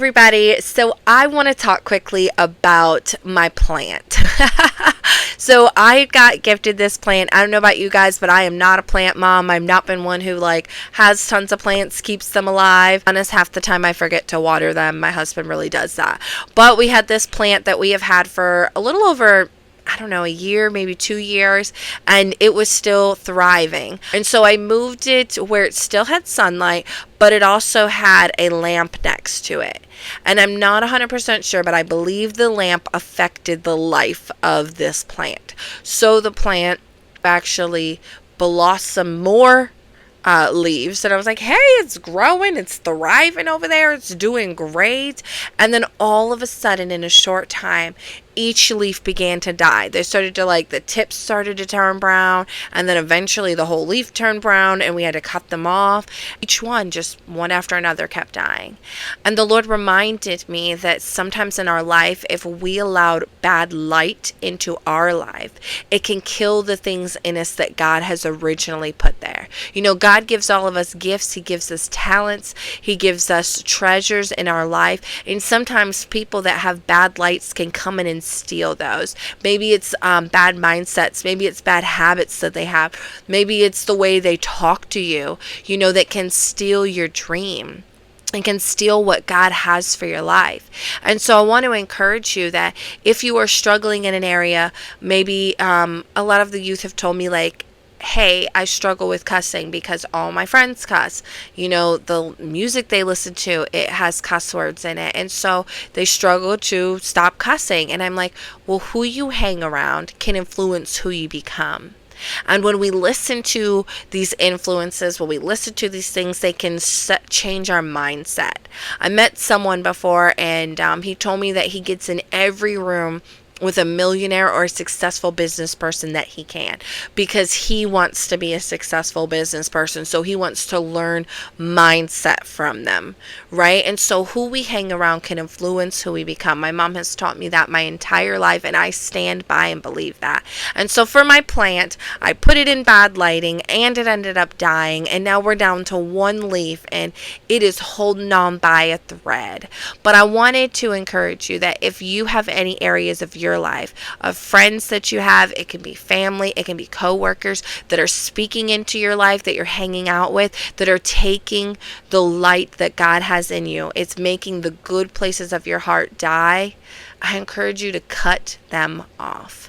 Everybody, so I want to talk quickly about my plant. So I got gifted this plant. I don't know about you guys, but I am not a plant mom. I've not been one who has tons of plants, keeps them alive. Honest, half the time I forget to water them. My husband really does that. But we had this plant that we have had for a little over, I don't know, a year, maybe 2 years, and it was still thriving. And so I moved it where it still had sunlight, but it also had a lamp next to it. And I'm not 100% sure, but I believe the lamp affected the life of this plant. So the plant actually blossomed more leaves, and I was like, hey, it's growing, it's thriving over there, it's doing great. And then all of a sudden, in a short time, each leaf began to die. They started to the tips started to turn brown, and then eventually the whole leaf turned brown, and we had to cut them off. Each one, just one after another, kept dying. And the Lord reminded me that sometimes in our life, if we allowed bad light into our life, it can kill the things in us that God has originally put there. God gives all of us gifts. He gives us talents. He gives us treasures in our life. And sometimes people that have bad lights can come in and steal those. Maybe it's bad mindsets. Maybe it's bad habits that they have. Maybe it's the way they talk to you, that can steal your dream and can steal what God has for your life. And so I want to encourage you that if you are struggling in an area, maybe a lot of the youth have told me hey, I struggle with cussing because all my friends cuss. The music they listen to, it has cuss words in it. And so they struggle to stop cussing. And I'm like, well, who you hang around can influence who you become. And when we listen to these influences, when we listen to these things, they can change our mindset. I met someone before, and he told me that he gets in every room with a millionaire or a successful business person that he can, because he wants to be a successful business person. So he wants to learn mindset from them, right? And so who we hang around can influence who we become. My mom has taught me that my entire life, and I stand by and believe that. And so for my plant, I put it in bad lighting, and it ended up dying, and now we're down to one leaf, and it is holding on by a thread. But I wanted to encourage you that if you have any areas of your life, of friends that you have, it can be family, it can be coworkers that are speaking into your life, that you're hanging out with, that are taking the light that God has in you, it's making the good places of your heart die. I encourage you to cut them off.